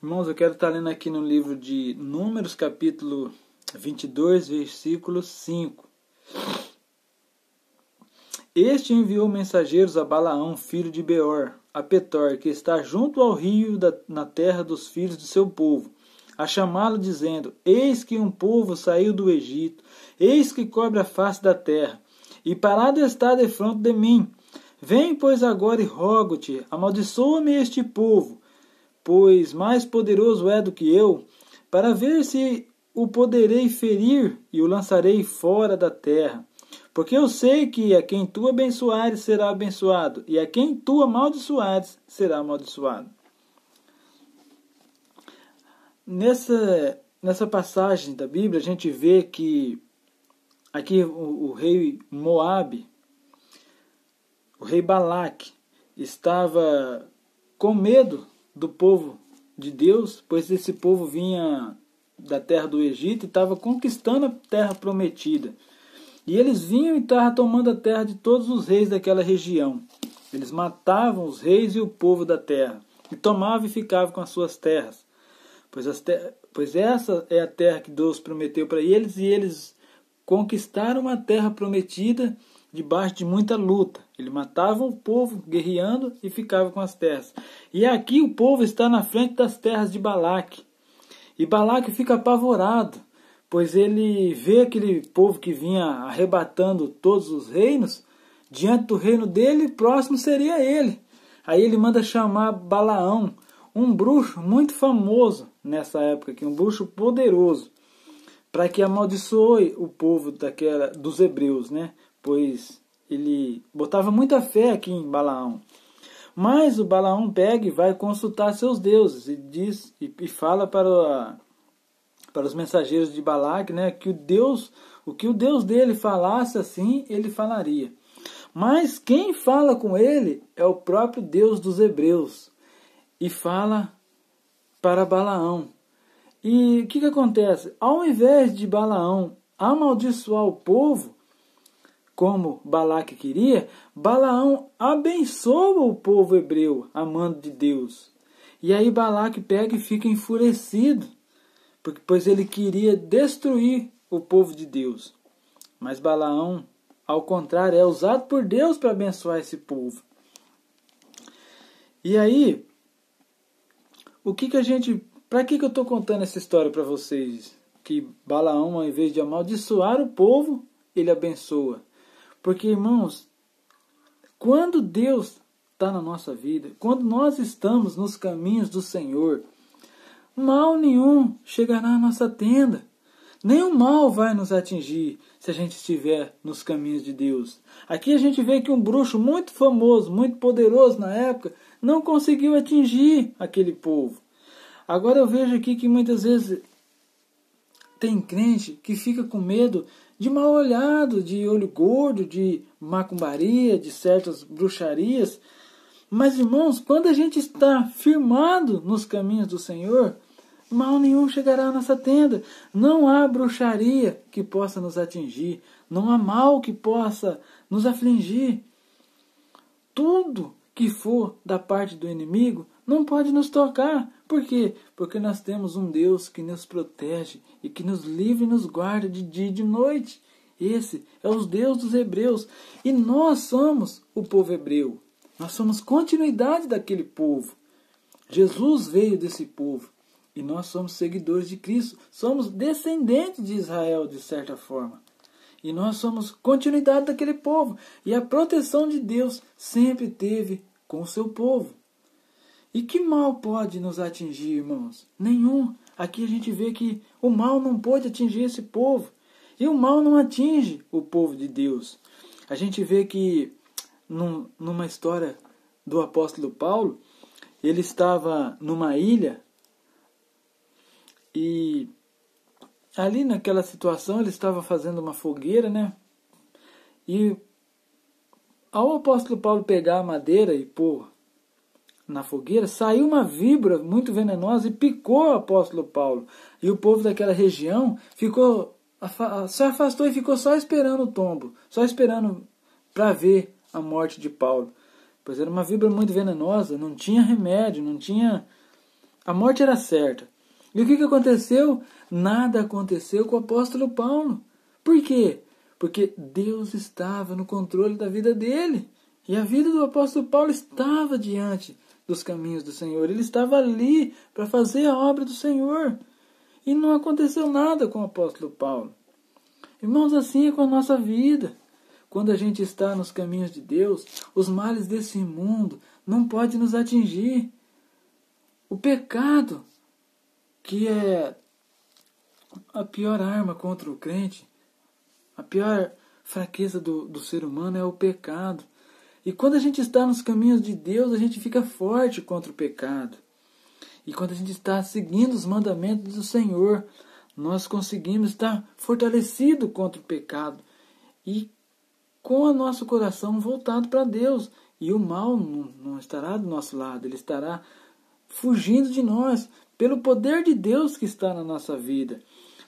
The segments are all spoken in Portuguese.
Irmãos, eu quero estar lendo aqui no livro de Números, capítulo 22, versículo 5. Este enviou mensageiros a Balaão, filho de Beor, a Petor, que está junto ao rio na terra dos filhos de seu povo, a chamá-lo, dizendo: Eis que um povo saiu do Egito, eis que cobre a face da terra, e parado está defronte de mim. Vem, pois, agora e rogo-te, amaldiçoa-me este povo, pois mais poderoso é do que eu, para ver se o poderei ferir e o lançarei fora da terra. Porque eu sei que a quem tu abençoares será abençoado, e a quem tu amaldiçoares será amaldiçoado. Nessa passagem da Bíblia, a gente vê que aqui o rei Moabe, o rei Balaque, estava com medo do povo de Deus, pois esse povo vinha da terra do Egito e estava conquistando a terra prometida. E eles vinham e estavam tomando a terra de todos os reis daquela região. Eles matavam os reis e o povo da terra, e tomavam e ficavam com as suas terras. Pois essa é a terra que Deus prometeu para eles, e eles conquistaram a terra prometida debaixo de muita luta. Eles matavam o povo, guerreando, e ficavam com as terras. E aqui o povo está na frente das terras de Balaque. E Balaque fica apavorado, pois ele vê aquele povo que vinha arrebatando todos os reinos. Diante do reino dele, próximo seria ele. Aí ele manda chamar Balaão, um bruxo muito famoso nessa época, um bruxo poderoso, para que amaldiçoe o povo dos hebreus, né? Pois ele botava muita fé aqui em Balaão. Mas o Balaão pega e vai consultar seus deuses e diz e fala para os mensageiros de Balaque, né, que o que o Deus dele falasse, assim ele falaria. Mas quem fala com ele é o próprio Deus dos hebreus, e fala para Balaão. E o que acontece? Ao invés de Balaão amaldiçoar o povo, como Balaque queria, Balaão abençoa o povo hebreu, amando de Deus. E aí Balaque pega e fica enfurecido, pois ele queria destruir o povo de Deus. Mas Balaão, ao contrário, é usado por Deus para abençoar esse povo. E aí, para que eu estou contando essa história para vocês? Que Balaão, ao invés de amaldiçoar o povo, ele abençoa. Porque, irmãos, quando Deus está na nossa vida, quando nós estamos nos caminhos do Senhor, mal nenhum chegará à nossa tenda. Nenhum mal vai nos atingir se a gente estiver nos caminhos de Deus. Aqui a gente vê que um bruxo muito famoso, muito poderoso na época, não conseguiu atingir aquele povo. Agora eu vejo aqui que muitas vezes tem crente que fica com medo de mal olhado, de olho gordo, de macumbaria, de certas bruxarias. Mas, irmãos, quando a gente está firmado nos caminhos do Senhor, mal nenhum chegará à nossa tenda. Não há bruxaria que possa nos atingir. Não há mal que possa nos afligir. Tudo que for da parte do inimigo não pode nos tocar. Por quê? Porque nós temos um Deus que nos protege e que nos livra e nos guarda de dia e de noite. Esse é o Deus dos hebreus. E nós somos o povo hebreu. Nós somos continuidade daquele povo. Jesus veio desse povo. E nós somos seguidores de Cristo. Somos descendentes de Israel, de certa forma. E nós somos continuidade daquele povo. E a proteção de Deus sempre teve com o seu povo. E que mal pode nos atingir, irmãos? Nenhum. Aqui a gente vê que o mal não pode atingir esse povo. E o mal não atinge o povo de Deus. A gente vê que numa história do apóstolo Paulo, ele estava numa ilha e ali naquela situação ele estava fazendo uma fogueira, né? E ao apóstolo Paulo pegar a madeira e pôr na fogueira, saiu uma víbora muito venenosa e picou o apóstolo Paulo. E o povo daquela região se afastou e ficou só esperando o tombo, só esperando para ver a morte de Paulo. Pois era uma víbora muito venenosa, não tinha remédio, não tinha A morte era certa. E o que aconteceu? Nada aconteceu com o apóstolo Paulo. Por quê? Porque Deus estava no controle da vida dele. E a vida do apóstolo Paulo estava diante dos caminhos do Senhor. Ele estava ali para fazer a obra do Senhor. E não aconteceu nada com o apóstolo Paulo. Irmãos, assim é com a nossa vida. Quando a gente está nos caminhos de Deus, os males desse mundo não podem nos atingir. O pecado, que é a pior arma contra o crente, a pior fraqueza do ser humano é o pecado. E quando a gente está nos caminhos de Deus, a gente fica forte contra o pecado. E quando a gente está seguindo os mandamentos do Senhor, nós conseguimos estar fortalecido contra o pecado. E com o nosso coração voltado para Deus. E o mal não estará do nosso lado, ele estará fugindo de nós, pelo poder de Deus que está na nossa vida.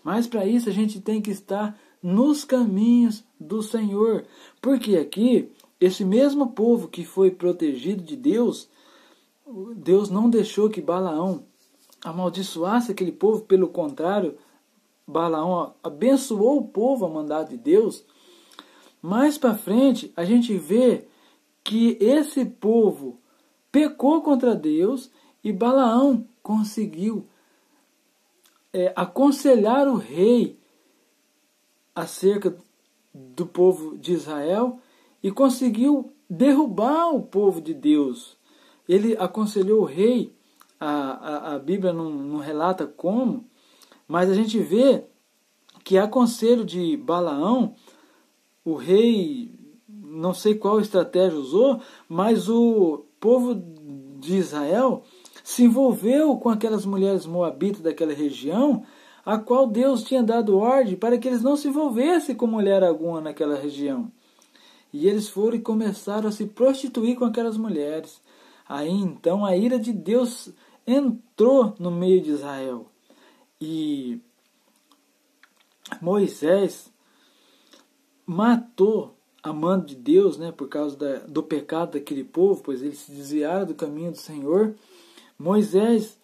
Mas para isso a gente tem que estar nos caminhos do Senhor. Porque aqui, esse mesmo povo que foi protegido de Deus, Deus não deixou que Balaão amaldiçoasse aquele povo. Pelo contrário, Balaão abençoou o povo a mandado de Deus. Mais para frente, a gente vê que esse povo pecou contra Deus e Balaão conseguiu aconselhar o rei acerca do povo de Israel e conseguiu derrubar o povo de Deus. Ele aconselhou o rei, a Bíblia não relata como, mas a gente vê que a conselho de Balaão, o rei, não sei qual estratégia usou, mas o povo de Israel se envolveu com aquelas mulheres moabitas daquela região, a qual Deus tinha dado ordem para que eles não se envolvessem com mulher alguma naquela região. E eles foram e começaram a se prostituir com aquelas mulheres. Aí então a ira de Deus entrou no meio de Israel. E Moisés matou a mão de Deus, por causa do pecado daquele povo, pois eles se desviaram do caminho do Senhor. Moisés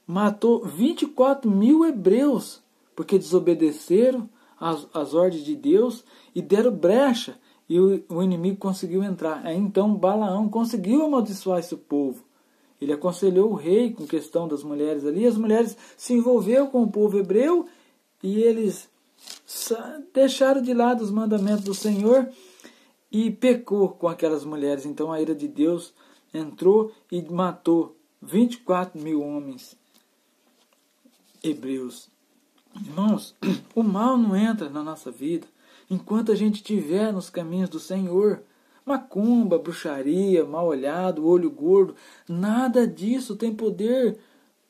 matou 24.000 hebreus, porque desobedeceram às ordens de Deus e deram brecha, e o inimigo conseguiu entrar. Aí então Balaão conseguiu amaldiçoar esse povo. Ele aconselhou o rei com questão das mulheres ali, as mulheres se envolveram com o povo hebreu, e eles deixaram de lado os mandamentos do Senhor e pecou com aquelas mulheres. Então a ira de Deus entrou e matou 24.000 homens hebreus. Irmãos, o mal não entra na nossa vida enquanto a gente estiver nos caminhos do Senhor. Macumba, bruxaria, mal olhado, olho gordo, nada disso tem poder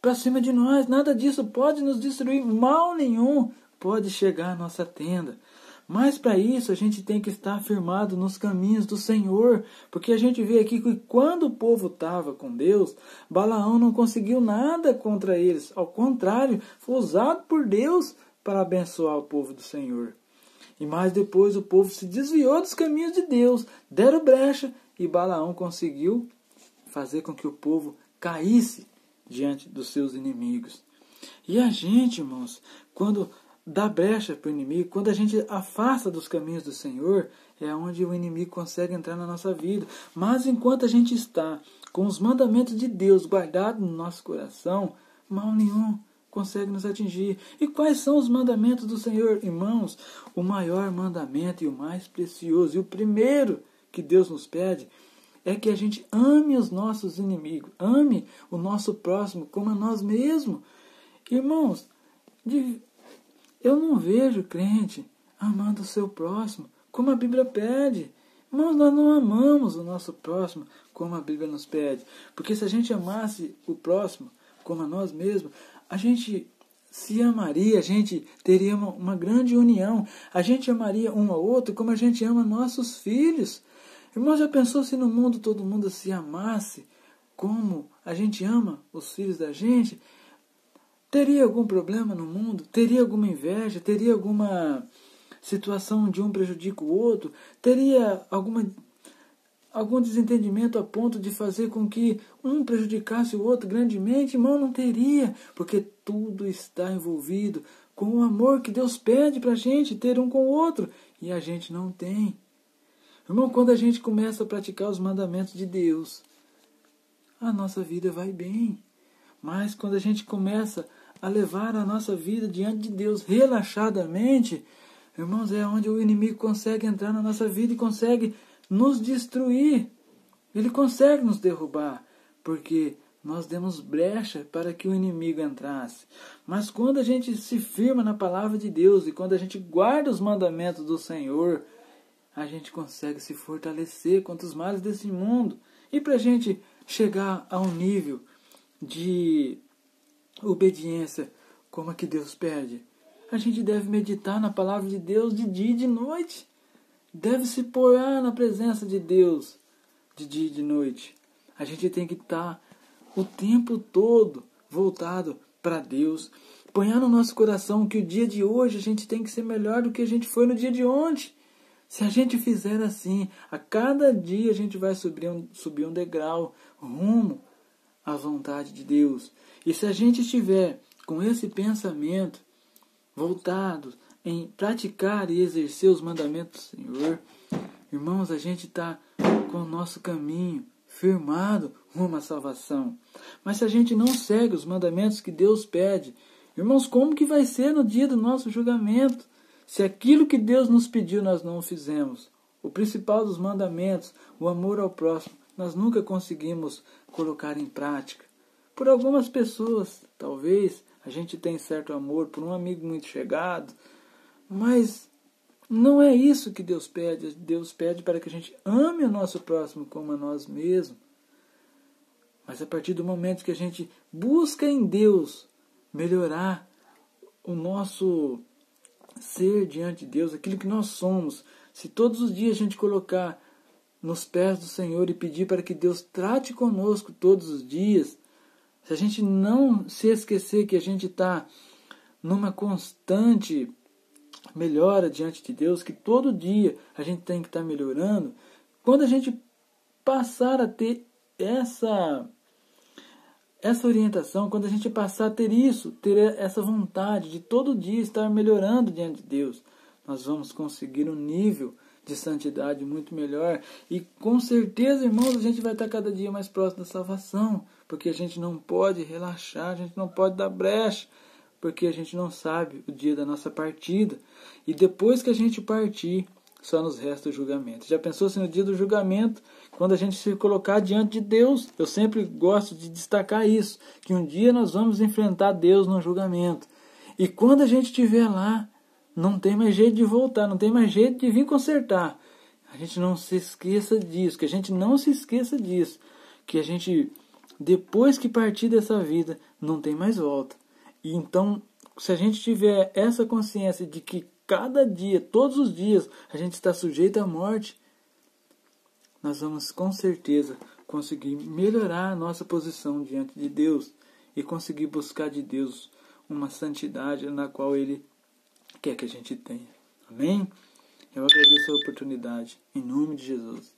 para cima de nós, nada disso pode nos destruir, mal nenhum pode chegar à nossa tenda. Mas para isso a gente tem que estar firmado nos caminhos do Senhor, porque a gente vê aqui que quando o povo estava com Deus, Balaão não conseguiu nada contra eles, ao contrário, foi usado por Deus para abençoar o povo do Senhor. E mais depois o povo se desviou dos caminhos de Deus, deram brecha, e Balaão conseguiu fazer com que o povo caísse diante dos seus inimigos. E a gente, irmãos, quando dá brecha para o inimigo, quando a gente afasta dos caminhos do Senhor, é onde o inimigo consegue entrar na nossa vida. Mas enquanto a gente está com os mandamentos de Deus guardados no nosso coração, mal nenhum consegue nos atingir. E quais são os mandamentos do Senhor, irmãos? O maior mandamento e o mais precioso, e o primeiro que Deus nos pede, é que a gente ame os nossos inimigos, ame o nosso próximo como a nós mesmos. Irmãos, eu não vejo crente amando o seu próximo como a Bíblia pede. Irmãos, nós não amamos o nosso próximo como a Bíblia nos pede. Porque se a gente amasse o próximo como a nós mesmos, a gente se amaria, a gente teria uma grande união. A gente amaria um ao outro como a gente ama nossos filhos. Irmão, já pensou se no mundo todo mundo se amasse como a gente ama os filhos da gente? Teria algum problema no mundo? Teria alguma inveja? Teria alguma situação onde um prejudica o outro? Teria algum desentendimento a ponto de fazer com que um prejudicasse o outro grandemente, irmão, não teria, porque tudo está envolvido com o amor que Deus pede para a gente ter um com o outro, e a gente não tem. Irmão, quando a gente começa a praticar os mandamentos de Deus, a nossa vida vai bem. Mas quando a gente começa a levar a nossa vida diante de Deus relaxadamente, irmãos, é onde o inimigo consegue entrar na nossa vida e consegue nos destruir. Ele consegue nos derrubar, porque nós demos brecha para que o inimigo entrasse. Mas quando a gente se firma na palavra de Deus e quando a gente guarda os mandamentos do Senhor, a gente consegue se fortalecer contra os males desse mundo. E para a gente chegar a um nível de obediência como a que Deus pede, a gente deve meditar na palavra de Deus de dia e de noite. Deve se pôr na presença de Deus de dia e de noite. A gente tem que estar o tempo todo voltado para Deus. Ponhar no nosso coração que o dia de hoje a gente tem que ser melhor do que a gente foi no dia de ontem. Se a gente fizer assim, a cada dia a gente vai subir um degrau rumo à vontade de Deus. E se a gente estiver com esse pensamento voltado em praticar e exercer os mandamentos do Senhor, irmãos, a gente está com o nosso caminho firmado rumo à salvação. Mas se a gente não segue os mandamentos que Deus pede, irmãos, como que vai ser no dia do nosso julgamento? Se aquilo que Deus nos pediu nós não o fizemos, o principal dos mandamentos, o amor ao próximo, nós nunca conseguimos colocar em prática. Por algumas pessoas, talvez, a gente tem certo amor por um amigo muito chegado, mas não é isso que Deus pede. Deus pede para que a gente ame o nosso próximo como a nós mesmos. Mas a partir do momento que a gente busca em Deus melhorar o nosso ser diante de Deus, aquilo que nós somos, se todos os dias a gente colocar nos pés do Senhor e pedir para que Deus trate conosco todos os dias, se a gente não se esquecer que a gente está numa constante melhora diante de Deus, que todo dia a gente tem que estar melhorando, quando a gente passar a ter essa orientação, quando a gente passar a ter isso, ter essa vontade de todo dia estar melhorando diante de Deus, nós vamos conseguir um nível de santidade muito melhor. E com certeza, irmãos, a gente vai estar cada dia mais próximo da salvação, porque a gente não pode relaxar, a gente não pode dar brecha, porque a gente não sabe o dia da nossa partida. E depois que a gente partir, só nos resta o julgamento. Já pensou se no dia do julgamento, quando a gente se colocar diante de Deus, eu sempre gosto de destacar isso, que um dia nós vamos enfrentar Deus no julgamento. E quando a gente estiver lá, não tem mais jeito de voltar, não tem mais jeito de vir consertar. A gente não se esqueça disso, que a gente não se esqueça disso, que a gente, depois que partir dessa vida, não tem mais volta. E então, se a gente tiver essa consciência de que cada dia, todos os dias, a gente está sujeito à morte, nós vamos com certeza conseguir melhorar a nossa posição diante de Deus e conseguir buscar de Deus uma santidade na qual Ele quer que a gente tenha. Amém? Eu agradeço a oportunidade. Em nome de Jesus.